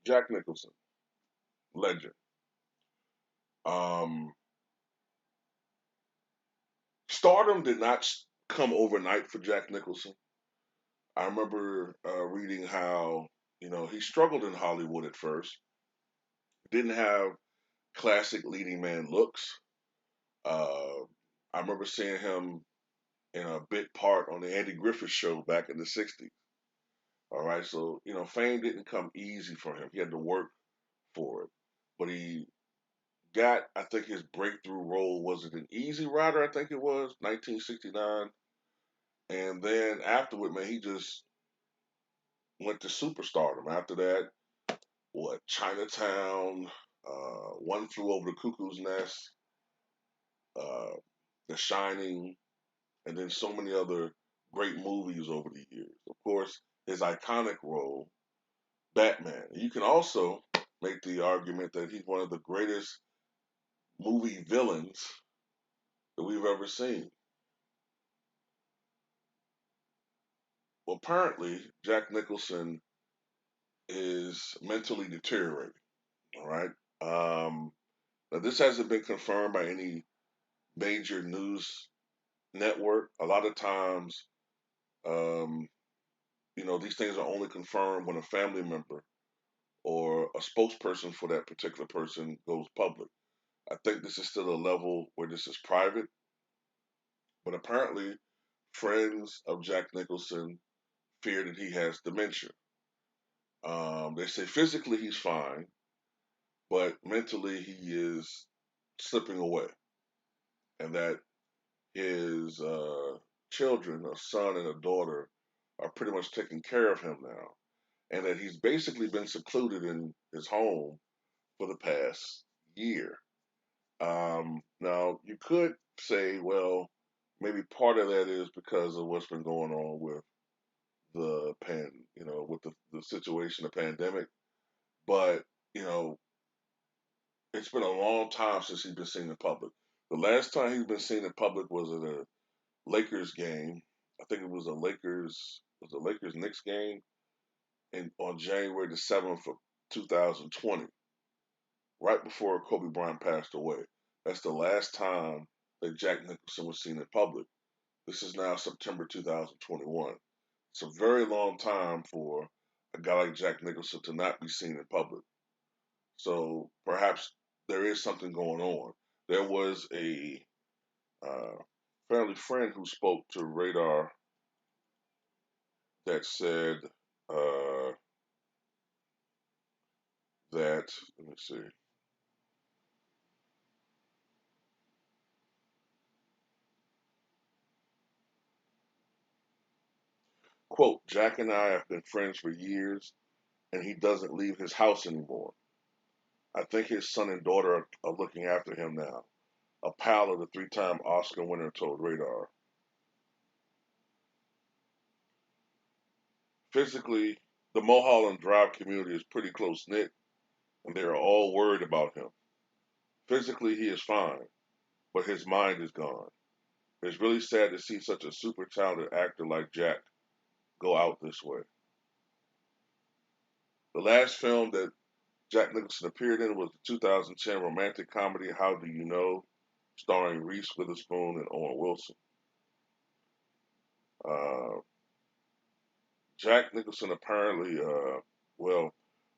Jack Nicholson, legend. Um, Stardom did not come overnight for Jack Nicholson. I remember reading how he struggled in Hollywood at first. Didn't have classic leading man looks. Uh, I remember seeing him in a bit part on the Andy Griffith Show back in the '60s. All right, so fame didn't come easy for him. He had to work for it, but he got, I think, his breakthrough role was it an Easy Rider? I think it was 1969, and then afterward, man, he just went to superstardom. After that, what Chinatown, One Flew Over the Cuckoo's Nest, uh, The Shining, and then so many other great movies over the years. Of course, his iconic role, Batman. You can also make the argument that he's one of the greatest movie villains that we've ever seen. Well, apparently, Jack Nicholson is mentally deteriorating. All right. Um, Now, this hasn't been confirmed by any major news network. A lot of times, um, these things are only confirmed when a family member or a spokesperson for that particular person goes public. I think this is still a level where this is private, but apparently, friends of Jack Nicholson fear that he has dementia. They say physically he's fine, but mentally he is slipping away, and that his children, a son and a daughter, are pretty much taking care of him now, and that he's basically been secluded in his home for the past year. Now, you could say, well, maybe part of that is because of what's been going on with with the situation, the pandemic. But you know, it's been a long time since he's been seen in public. The last time he's been seen in public was at a Lakers game. I think it was a Lakers Knicks game on January the 7th of 2020, right before Kobe Bryant passed away. That's the last time that Jack Nicholson was seen in public. This is now September 2021. It's a very long time for a guy like Jack Nicholson to not be seen in public. So perhaps there is something going on. There was a uh, family friend who spoke to Radar that said uh, that, let me see, quote, Jack and I have been friends for years, and he doesn't leave his house anymore. I think his son and daughter are looking after him now. A pal of the three-time Oscar winner told Radar. Physically, the Mulholland Drive community is pretty close knit, and they are all worried about him. Physically, he is fine, but his mind is gone. It's really sad to see such a super talented actor like Jack go out this way. The last film that Jack Nicholson appeared in was the 2010 romantic comedy How Do You Know, starring Reese Witherspoon and Owen Wilson. Uh, Jack Nicholson apparently,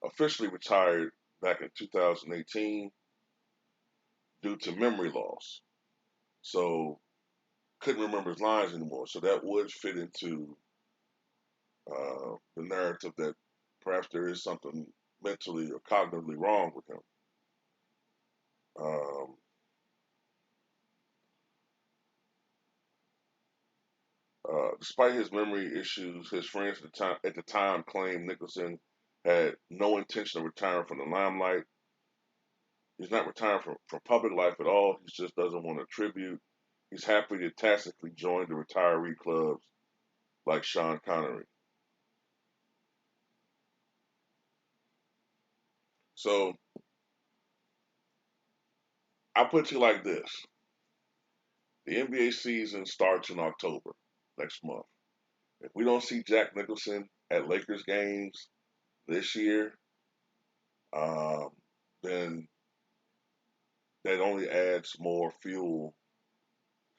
officially retired back in 2018 due to memory loss. So couldn't remember his lines anymore. So that would fit into the narrative that perhaps there is something mentally or cognitively wrong with him. Um, Despite his memory issues, his friends at the time claimed Nicholson had no intention of retiring from the limelight. He's not retiring from public life at all. He just doesn't want a tribute. He's happy to tacitly join the retiree clubs like Sean Connery. So I put you like this: the NBA season starts in October next month. If we don't see Jack Nicholson at Lakers games this year, um, then that only adds more fuel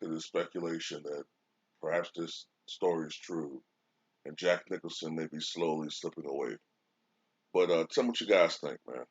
to the speculation that perhaps this story is true and Jack Nicholson may be slowly slipping away. But tell me what you guys think, man.